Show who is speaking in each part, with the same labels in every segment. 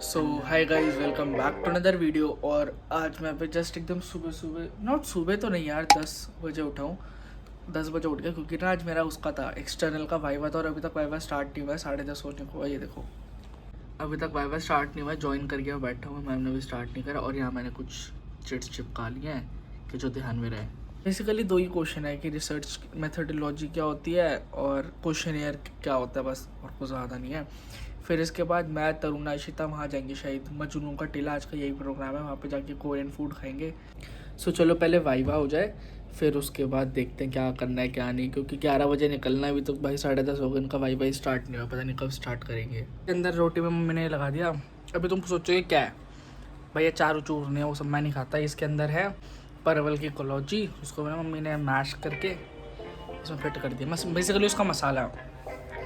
Speaker 1: So hi guys, welcome back to another video. और आज मैं अभी जस्ट एकदम सुबह सुबह, नॉट सुबह तो नहीं यार, 10 बजे उठा हूँ। 10 बजे उठ गया क्योंकि ना आज मेरा उसका था, एक्सटर्नल का वाइवा था। और अभी तक वाइवा स्टार्ट नहीं हुआ है, 10:30 होने को है। ये देखो, अभी तक वाइवा स्टार्ट नहीं हुआ है। ज्वाइन कर गया, बैठा हुआ, मैम ने भी स्टार्ट नहीं करा। और यहाँ मैंने कुछ चिट्स चिपका लिए हैं कि जो ध्यान में रहे। बेसिकली दो ही क्वेश्चन है कि रिसर्च मेथडोलॉजी क्या होती है और क्वेश्चनियर क्या होता है, बस, और कुछ ज़्यादा नहीं है। फिर इसके बाद मैं, तरुणा, इशिता वहाँ जाएंगे शायद, मजनू का टीला, आज का यही प्रोग्राम है। वहाँ पे जाके कोरियन फूड खाएंगे। सो चलो पहले वाइवा हो जाए, फिर उसके बाद देखते हैं क्या करना है क्या नहीं, क्योंकि 11 बजे निकलना है। अभी तो भाई 10:30 हो गए, इनका वाइवा स्टार्ट नहीं हुआ, पता नहीं कब स्टार्ट करेंगे। अंदर रोटी में मम्मी ने लगा दिया। अभी तुम सोचोगे क्या है भैया, चारू चूरने, वो सब मैं नहीं खाता। इसके अंदर है परवल की कलौजी, उसको मम्मी ने मैश करके इसमें फिट कर दिया। बेसिकली उसका मसाला,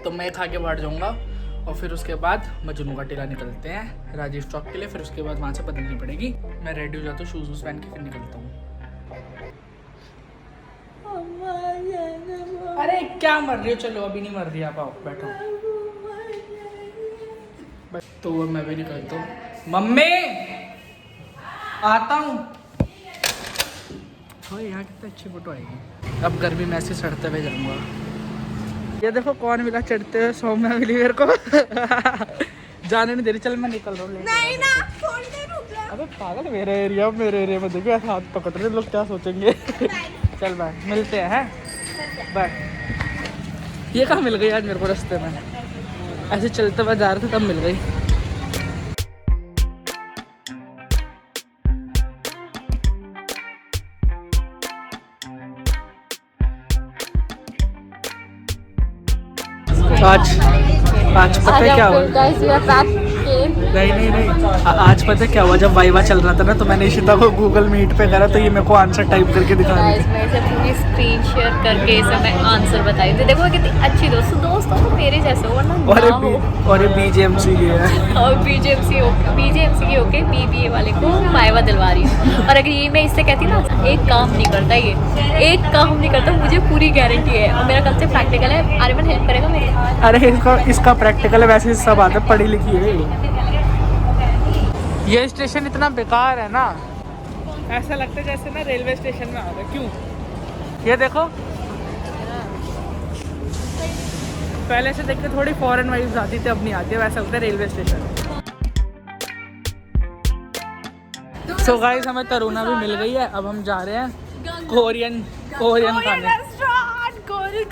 Speaker 1: तो मैं खा के बैठ जाऊँगा। और फिर उसके बाद मजनू का टीला निकलते हैं राजेश चौक के लिए। फिर उसके बाद वहाँ से बदलनी पड़ेगी। मैं रेडी हो जाता हूँ, शूज़ वूज़ पहन के फिर निकलता हूँ। अरे क्या मर रही हो, चलो अभी नहीं मर रही, आप आओ बैठो। तो वो मैं भी निकलता हूँ। मम्मी आता हूँ। तो यहाँ कितनी अच्छी फोटो आएगी। अब गर्मी में ऐसे सड़ते हुए जाऊँगा। ये देखो कौन मिला चढ़ते हुए, सौम्या मिली मेरे को। जाने नहीं दे रही, चल मैं निकल रहा हूँ। नहीं ना, थोड़ी देर रुक जा। अबे पागल, मेरे एरिया में देखो ऐसे हाथ पकड़ रहे लोग, क्या सोचेंगे। चल बाय, मिलते हैं, बाय। ये कहाँ मिल गई आज मेरे को रास्ते में, ऐसे चलते हुए जा रहे थे तब मिल गई। आज पता है क्या हुआ? नहीं, आज पता है क्या हुआ? जब वाइवा चल रहा था ना, तो मैंने इशिता को गूगल मीट पे करा, तो ये मेरे को आंसर टाइप करके दिखा रही थी।
Speaker 2: मैं इसे पूरी स्क्रीन शेयर करके इसे मैं आंसर बताई थी। देखो कितनी अच्छी दोस्त हो, मेरे जैसे हो ना।
Speaker 1: और ये बीजेएमसी की है।
Speaker 2: और बीजेएमसी की होके बीबीए वाले को वाइवा दिलवा रही हूँ। और अगर ये मैं इससे कहती ना, एक काम नहीं करता, ये एक काम नहीं करता, मुझे पूरी गारंटी है। और मेरा कल से प्रैक्टिकल है, आर्यमन हेल्प करेगा मेरे।
Speaker 1: अरे इसका प्रैक्टिकल है, वैसे सब बात है, पढ़ी लिखी है। ये स्टेशन इतना बेकार है ना, ऐसा लगता है जैसे ना रेलवे स्टेशन में आ गए। क्यों? ये देखो, पहले से देख के थोड़ी फॉरेन वाइब्स आती थी, अब नहीं आती, वैसा लगता है रेलवे स्टेशन। सो गाइस, हमें तरुणा भी मिल गई है। अब हम जा रहे हैं कोरियन खाने।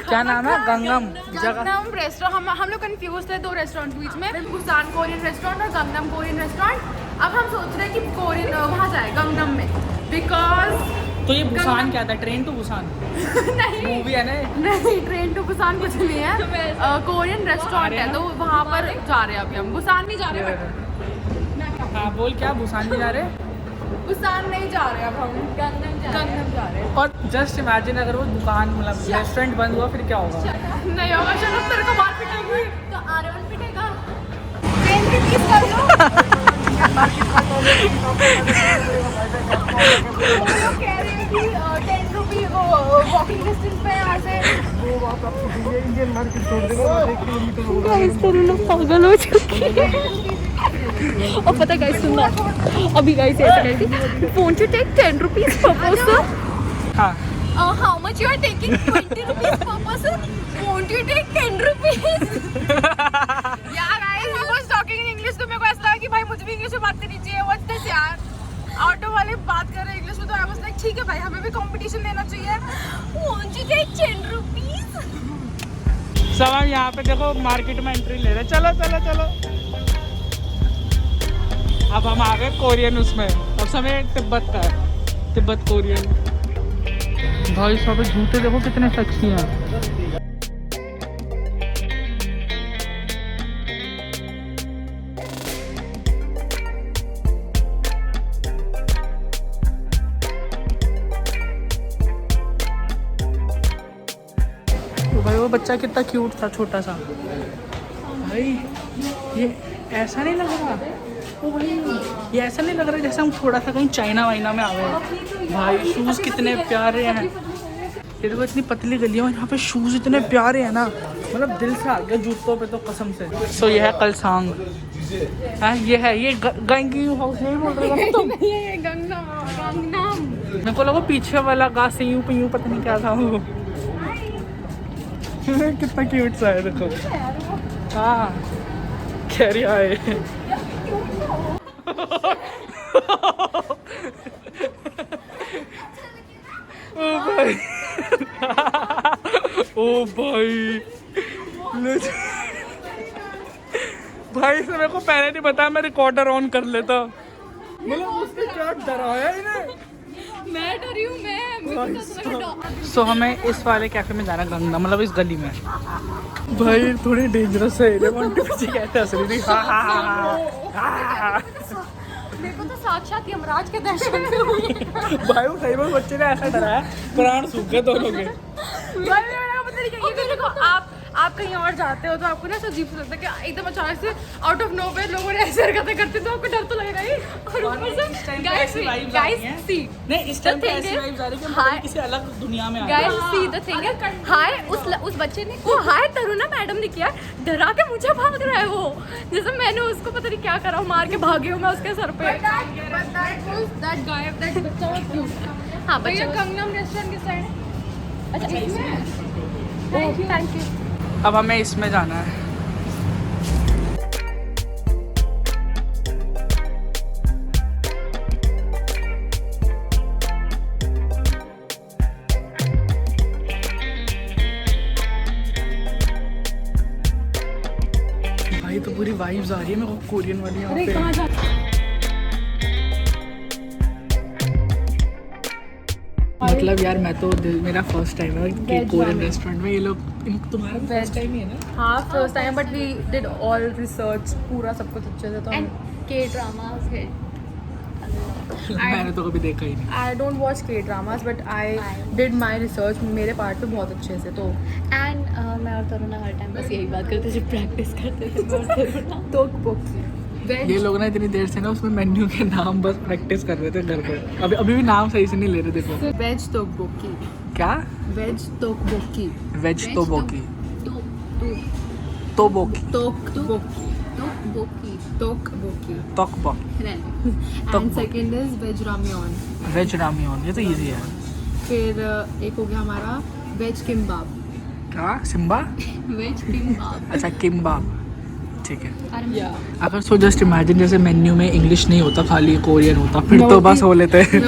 Speaker 1: क्या नाम है? Gangnam
Speaker 3: restaurant. हम लोग कंफ्यूज थे दो रेस्टोरेंट बीच में, बुसान कोरियन रेस्टोरेंट और गंगनम कोरियन रेस्टोरेंट। अब हम सोच रहे हैं कि कोरियन वहाँ जाए गंगनम में, बिकॉज
Speaker 1: तो ये बुसान क्या था? ट्रेन टू बुसान
Speaker 3: नहीं
Speaker 1: मूवी है ना?
Speaker 3: नहीं, ट्रेन टू बुसान कुछ नहीं है। कोरियन रेस्टोरेंट है, तो वहाँ पर जा रहे हैं। अभी हम बुसान नहीं जा रहे।
Speaker 1: हाँ बोल, क्या बुसान नहीं जा रहे?
Speaker 3: बुसान नहीं जा रहे, अब हम गंगनम जा रहे हैं।
Speaker 1: और जस्ट इमेजिन अगर वो दुकान, मतलब रेस्टोरेंट बंद हुआ, फिर क्या होगा?
Speaker 3: नहीं होगा, चलो तेरे को मार पिटेगी तो आर्यमन पिटेगा। ट्रेन की फीस कर लो। वो लोग कह रहे हैं कि 10 रुपये वॉकिंग डिस्टेंस पे यहाँ से।
Speaker 2: पागल हो चुकी है। और पता गाइस, सुनना, अभी गाइस ऐसा कहती, won't you take 10 rupees per person?
Speaker 1: हाँ,
Speaker 3: How much you are taking? 20 rupees per person? Won't you take 10 rupees? Yeah guys, he was talking in English, तो मेरे को ऐसा लगा कि भाई मुझे भी इंग्लिश में बात करनी चाहिए। What's this यार? ऑटो वाले बात कर रहे हैं इंग्लिश में, तो I was like ठीक है भाई, हमें भी कंपटीशन लेना चाहिए। Won't you take 10 rupees?
Speaker 1: सब हम यहाँ पे देखो मार्केट में एंट्री ले रहे हैं। चलो। अब हम आ गए कोरियन उसमें। अब समय तिब्बत का है, तिब्बत कोरियन। भाई सब जूते देखो कितने सेक्सी हैं। तो भाई वो बच्चा कितना क्यूट था, छोटा सा। भाई ये ऐसा नहीं लग रहा, ओ भाई ये ऐसा नहीं लग रहा जैसे हम थोड़ा सा कहीं चाइना वाइना में आ गए। भाई शूज़ कितने प्यारे हैं। ये देखो इतनी पतली गलियाँ और यहाँ पे शूज़ इतने प्यारे हैं ना, मतलब दिल से आ गया जूतों पे तो कसम से। सो ये है कलसांग, हाँ ये है ये गंगी हाउस नहीं बोल रहे हो तुम?
Speaker 3: ये गंगनाम।
Speaker 1: मेरे को लगा पीछे वाला गा सियूं पियूं पता नहीं क्या था वो। कितना क्यूट सा है देखो। हाँ कह रही है। ओ भाई ओ भाई भाई इसने मेरे को पहले नहीं बताया, मैं रिकॉर्डर ऑन कर लेता। मतलब उसने क्या डराया इन्हें।
Speaker 3: मैं डरी हूँ मैं।
Speaker 1: सो हमें इस वाले कैफे में जाना गंगा, मतलब इस गली में। भाई थोड़ी डेंजरस है, पीछे कहते हंस रही थी।
Speaker 3: मेरे को तो साक्षात यमराज के दर्शन हुए।
Speaker 1: भाई वो सही में बच्चे ने ऐसा डराया प्राण सूख गए दोनों के।
Speaker 3: भाई मेरा पता नहीं क्या, ये देखो आप कहीं और जाते हो तो आपको ना ऐसा अजीब सा लगता है कि एकदम अचानक से आउट ऑफ नोवेयर लोगों ने ऐसे हरकतें करते तो आपको डर तो लगेगा ही। और ऊपर से गाइस सी
Speaker 1: नहीं इस टाइम पे ऐसी वाइब्स आ रही है कि हम किसी अलग दुनिया में आ गए।
Speaker 3: गाइस सी द थिंग है, हाय उस बच्चे ने वो हाय तरुणा मैडम ने किया, डरा के मुझे भाग रहा है वो, जैसे मैंने उसको पता नहीं क्या करा हूं, मार के भागे हूं मैं उसके सर पे। दैट गाय दैट बच्चा वाज क्यूट। हां भैया गंगनाम रेस्टोरेंट की साइड है। अच्छा इसमें थैंक यू।
Speaker 1: अब हमें इसमें जाना है। भाई तो पूरी वाइब्स आ रही है मेरे को कोरियन वाली यहाँ पे। मतलब यार मैं तो मेरा फर्स्ट टाइम है कि कोरियन रेस्टोरेंट में। ये लोग तुम्हारा फर्स्ट टाइम ही है ना?
Speaker 3: हाँ first time, but we did all research, पूरा सब कुछ अच्छे से। तो
Speaker 2: के ड्रामास है।
Speaker 1: मैंने तो कभी देखा ही नहीं।
Speaker 3: आई डोंट वॉच के dramas but I did my research मेरे पार्ट पे बहुत अच्छे से। तो
Speaker 2: एंड मैं और तरुणा हर टाइम बस यही बात करते थे, प्रैक्टिस करते थे मैं और तरुणा।
Speaker 3: तो बुक
Speaker 1: ये लोग ना इतनी देर से ना उसमें मेन्यू के नाम बस प्रैक्टिस कर रहे थे घर पे। अभी भी नाम सही से नहीं ले रहे। देखो
Speaker 3: वेज तोकबोकी।
Speaker 1: क्या?
Speaker 3: Veg tteokbokki.
Speaker 1: Veg tteokbokki.
Speaker 2: Tteokbokki
Speaker 3: tteokbokki.
Speaker 1: Tteokbokki.
Speaker 3: And second is veg ramyeon.
Speaker 1: Veg ramyeon, ये तो इजी है।
Speaker 3: फिर एक हो गया हमारा वेज किम्बाब।
Speaker 1: क्या? सिम्बा?
Speaker 2: वेज किम्बाब।
Speaker 1: अच्छा किम्बाब, ठीक है। अगर सो जस्ट इमेजिन जैसे मेन्यू में इंग्लिश नहीं होता, खाली कोरियन होता, फिर तो बस हो लेते हैं।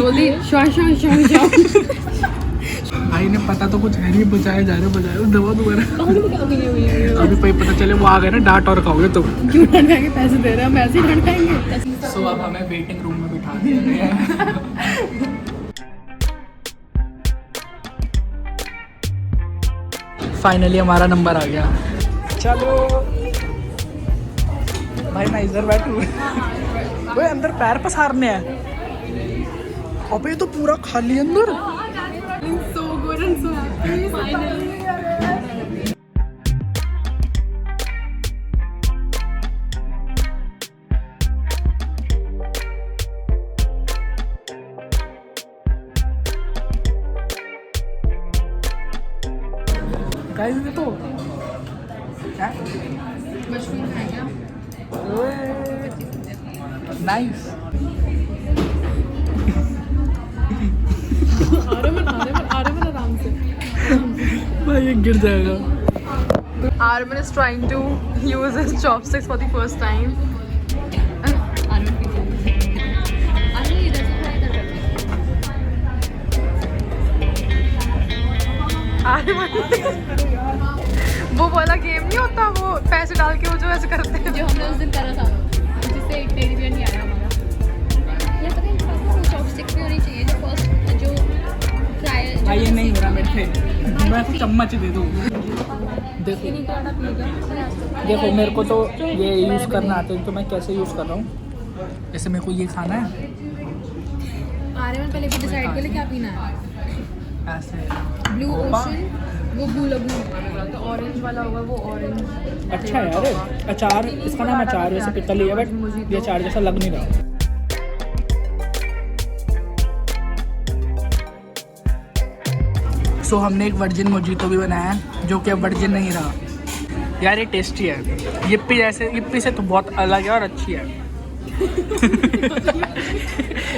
Speaker 1: भाई ने पता तो कुछ है नहीं, बजाए जा रहे दवा दोबारा। अभी भाई पता चले वो आ गए ना डांट और खाओगे तुम।
Speaker 3: क्यों डांट खाएंगे, पैसे दे रहे हैं, हम ऐसे ही डांट खाएंगे।
Speaker 1: सो अब हमें वेटिंग रूम में बिठा दिया गया है। फाइनली हमारा नंबर आ गया। चलो भाई मैं इधर बैठूँ। वो अंदर पैर पसारने हैं। अबे ये तो पूरा खाली अंदर।
Speaker 3: So good and so happy. Finally.
Speaker 1: Guys ये तो क्या?
Speaker 3: मशरूम खाएंगे आप?
Speaker 1: नाइस।
Speaker 3: आराम से।
Speaker 1: भाई ये गिर जाएगा।
Speaker 3: Arman is trying to use his chopsticks for the first time. वो वाला गेम नहीं होता, वो पैसे डाल के वो जो ऐसे करते हैं,
Speaker 2: जो हमने उस दिन करा था, जिससे एक टेडी बियर नहीं आया हमारा। ये पता नहीं चॉपस्टिक्स भी होनी चाहिए जो फर्स्ट जो ट्राई।
Speaker 1: भाई ये नहीं हो रहा मेरे से, मैं तो चम्मच दे दूँ। देखो देखो मेरे को तो ये यूज़ करना आता है, तो मैं कैसे यूज़ कर रहा हूँ। जैसे मेरे को ये खाना है,
Speaker 3: आर्यमन पहले भी डिसाइड कर ले क्या पीना है।
Speaker 1: ऐसे
Speaker 3: ब्लू ओशन, वो ब्लू लगून, तो ऑरेंज वाला होगा वो ऑरेंज।
Speaker 1: अच्छा है यार, अचार, इसका नाम अचार वैसे पिकल ही है, बट ये अचार जैसा लग नहीं रहा। सो हमने एक वर्जिन मोजीतो भी बनाया है जो कि अब वर्जिन नहीं रहा। यार ये टेस्टी है, यिप्पी जैसे, यिप्पी से तो बहुत अलग है और अच्छी है।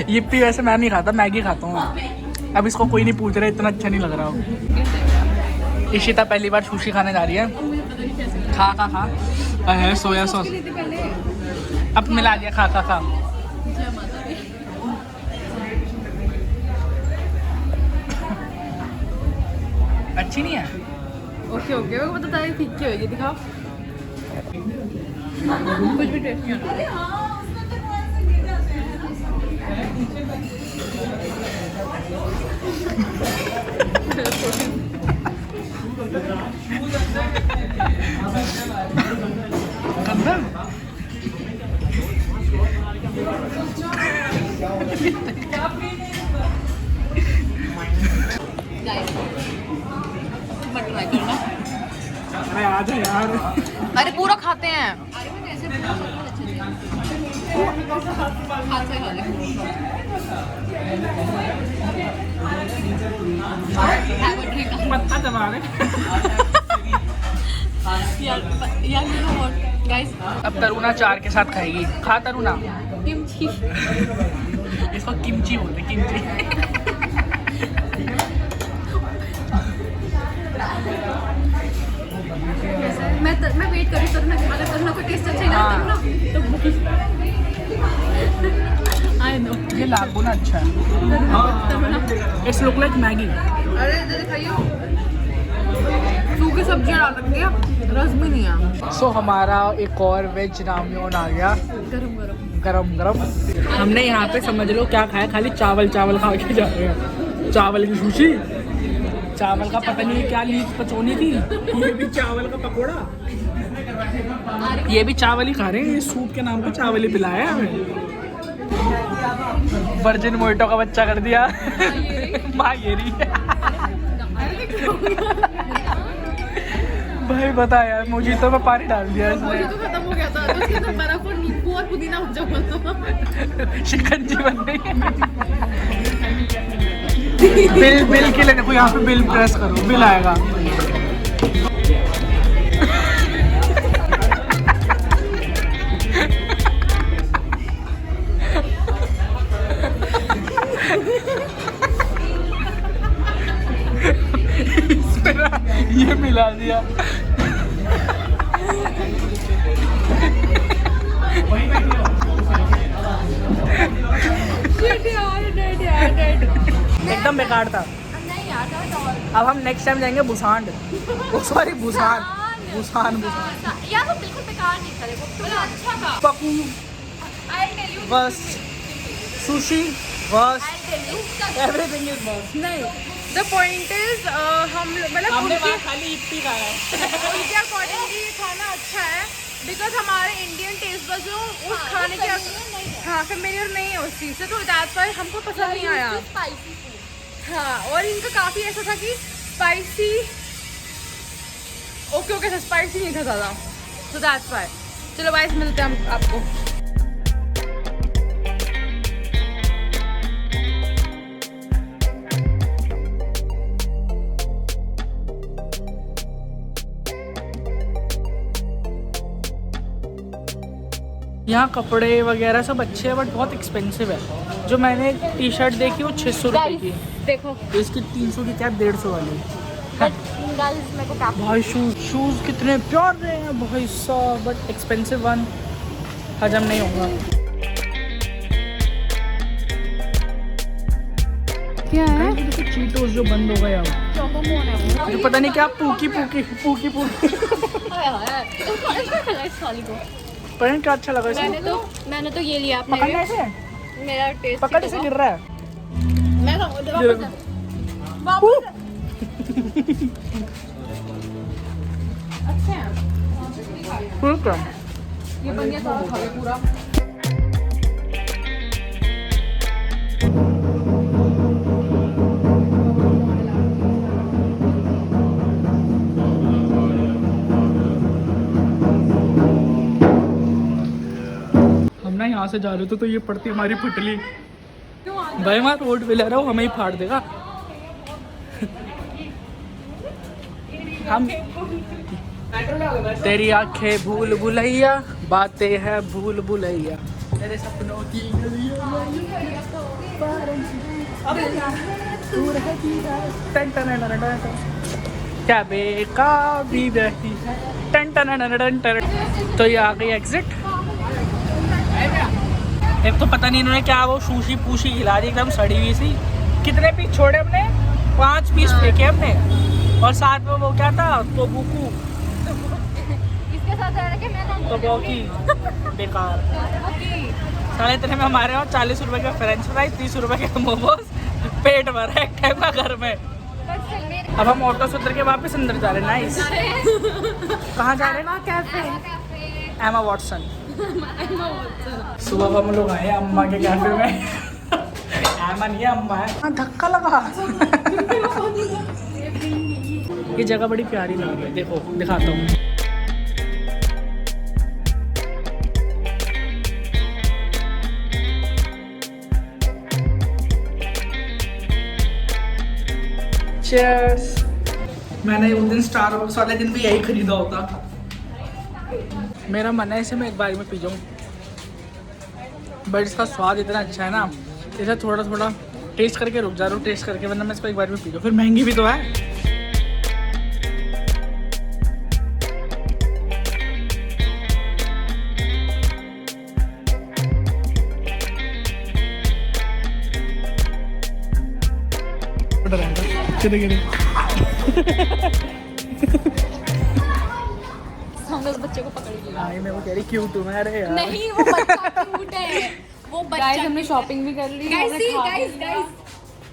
Speaker 1: यिप्पी वैसे मैं नहीं खाता, मैगी खाता हूँ। अब इसको कोई नहीं पूछ रहा, इतना अच्छा नहीं लग रहा हो। इशिता पहली बार सुशी खाने जा रही है। खा खा खा, है सोया सॉस अब मिला दिया, खा खा खा। अच्छी नहीं है।
Speaker 3: ओके ओके, वो बता तारीफ ठीक की होगी, दिखाओ। कुछ भी टेस्ट नहीं होता।
Speaker 1: अरे आजा यार।
Speaker 3: अरे पूरा खाते हैं।
Speaker 1: पत्ता दबा रहे। अब तरुणा चार के साथ खाएगी। खा तरुणा।
Speaker 2: किमची।
Speaker 1: इसको किमची बोलते, किमची।
Speaker 2: मैं वेट कर रही हूँ, अगर तरुणा को टेस्ट अच्छा लगा तो आई नो
Speaker 1: ये लागुना अच्छा है। It's look like Maggi.
Speaker 3: अरे इधर दिखाइए, सूखी सब्जियां डाल रखी है, रस भी नहीं है।
Speaker 1: सो हमारा एक और वेज रामयोन आ गया, गरम गरम। हमने यहाँ पे समझ लो क्या खाया, खाली चावल चावल खा के जा रहे हैं। चावल की सुशी, चावल का पता नहीं क्या लीच पचोनी थी, ये भी चावल का पकोड़ा, ये भी चावल ही खा रहे हैं। ये सूप के नाम पे चावल ही पिलाया है हमें। वर्जिन मोइटो का बच्चा कर दिया। मायेरी। भाई बता यार, मुझे तो मैं पानी डाल दिया इसमें।
Speaker 3: तो खत्म हो गया था, तो उसके अंदर बर्फ और नींबू और पुदीना हो जाता।
Speaker 1: शिकंजी बन गई। बिल के लिए देखो, यहाँ पे बिल प्रेस करो, बिल आएगा। ये मिला दिया। एकदम बेकार था। अब हम नेक्स्ट टाइम जाएंगे Busan. Sorry Busan, Busan Busan.
Speaker 2: यार वो बिल्कुल बेकार नहीं था, देखो अच्छा था।
Speaker 1: पकू बस, सुशी बस, एवरीथिंग इज बस।
Speaker 3: नहीं, द पॉइंट इज हम मतलब उनके
Speaker 1: खाली इप्पी खाया है।
Speaker 3: उनके अकॉर्डिंगली खाना अच्छा है, बिकॉज हमारे इंडियन टेस्ट बस उस खाने के हाँ फेमिलियर नहीं है उस चीज़ से, तो दैट्स व्हाई हमको पसंद नहीं आया। हाँ, और इनका काफ़ी ऐसा था कि स्पाइसी, ओके स्पाइसी नहीं था ज़्यादा, तो दैट्स व्हाई। चलो गाइस, मिलते हैं हम आपको।
Speaker 1: यहाँ कपड़े वगैरह सब अच्छे हैं, बट बहुत एक्सपेंसिव है। जो मैंने टी शर्ट देखी वो 600 रुपये की,
Speaker 2: देखो
Speaker 1: तो इसकी 300 की कैप 150 वाली।
Speaker 2: मेरे को
Speaker 1: भाई शूज़ कितने प्यारे हैं भाई साहब, बट एक्सपेंसिव वन, हजम नहीं होगा।
Speaker 3: क्या है?
Speaker 1: चीटोस जो बंद हो गया, ये पता नहीं क्या पूकी पता नहीं क्या अच्छा लगा इसमें।
Speaker 2: मैंने तो ये लिया,
Speaker 1: पकड़ने से
Speaker 2: मेरा टेस्ट
Speaker 1: पकड़ से गिर रहा है।
Speaker 3: मैं अच्छा है,
Speaker 1: ठीक है।
Speaker 3: ये बन गया सारा खा गया पूरा।
Speaker 1: ना यहाँ से जा रहे थे तो ये पड़ती हमारी पुतली। भाई मैं रोड पे ले रहा हूँ, हमें ही फाड़ देगा। हम तेरी आंखें भूल भुलैया, बातें हैं भूल भुलैया, तेरे सपनों की क्या बेकाबी रहती है। तो ये आ गई एग्जिट। एक तो पता नहीं इन्होंने क्या वो शूशी पूशी खिला दी एकदम सड़ी हुई सी। कितने पीस छोड़े हमने? 5 पीस फेंके हमने। और साथ में वो क्या था, तो बुकू
Speaker 2: इसके साथ रह के मैं
Speaker 1: तो बॉकी बेकार। साढ़े इतने में हमारे वहाँ 40 रुपए के फ्रेंच फ्राइज, 30 रुपए के मोमोज, पेट भरा एक टाइम का घर में। अब हम ऑटो से उतर के वापस अंदर जा रहे हैं। नाइस। कहाँ जा रहे हैं? Emma Watson. सुबह हम लोग आए अम्मा के कैफे में। एमा नहीं है, अम्मा है। धक्का लगा। ये जगह बड़ी प्यारी लग रही है, देखो दिखाता हूँ। Cheers। मैंने उस दिन स्टारबक्स वाले दिन भी यही खरीदा होता। मेरा मन है इसे मैं एक बार में पी जाऊँ, बट इसका स्वाद इतना अच्छा है ना, इसे थोड़ा थोड़ा टेस्ट करके रुक जा रहा हूँ, टेस्ट करके, वरना मैं इसको एक बार में पी जाऊँ। फिर महंगी भी तो है।
Speaker 2: हमने उस बच्चे को पकड़ लिया।
Speaker 1: आई मैं वो कह रही क्यूट हूँ मैं। अरे यार
Speaker 3: नहीं वो बच्चा क्यूट है, वो बच्चा।
Speaker 2: गाइस हमने शॉपिंग भी कर ली।
Speaker 3: गाइस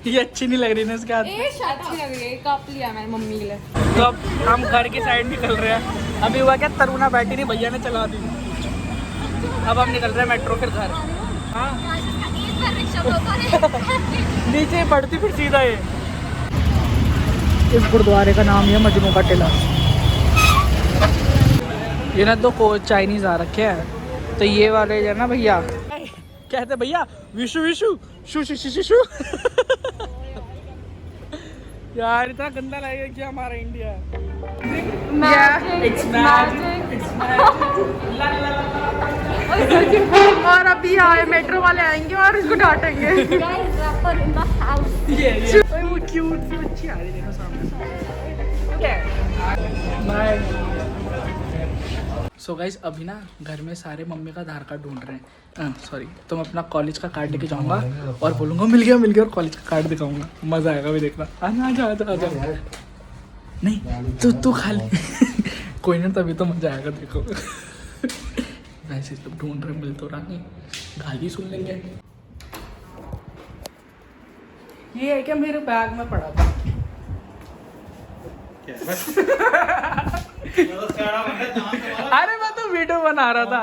Speaker 1: ये अच्छी नहीं लग रही ना इसके हाथ।
Speaker 3: ये अच्छी लग रही है, कप लिया मैंने मम्मी के लिए।
Speaker 1: तो अब हम घर की साइड निकल रहे हैं। अभी हुआ क्या, तरुणा बैठी नहीं, भैया ने चला दी। अब हम निकल रहे हैं मेट्रो फिर घर। हाँ नीचे पड़ती फिर सीधा ये। इस गुरुद्वारे का नाम है मजनू का टीला। ये ना 2 चाइनीज आ रखे हैं, तो ये वाले जो है ना भैया कहते भैया विशु विशु शु शु शु शु। यार इतना गंदा लगेगा कि हमारा इंडिया है।
Speaker 3: और अभी आए मेट्रो वाले आएंगे और इसको डांटेंगे।
Speaker 1: वो क्यूट सी बच्ची आ रही है, देखो सामने से। बाय। सो गाइस अभी ना घर में सारे मम्मी का आधार कार्ड ढूंढ रहे हैं। सॉरी, तो मैं अपना कॉलेज का कार्ड लेके जाऊंगा और बोलूँगा मिल गया, और कॉलेज का कार्ड दिखाऊंगा। मज़ा आएगा भी देखना। आजा। नहीं तू खा ले। कोई ना, तभी तो मज़ा आएगा देखो। वैसे सब ढूंढ रहे, मिल तो रहा नहीं, गाली सुन लेंगे। ये है क्या मेरे बैग में पड़ा था। अरे मैं तो वीडियो बना रहा था।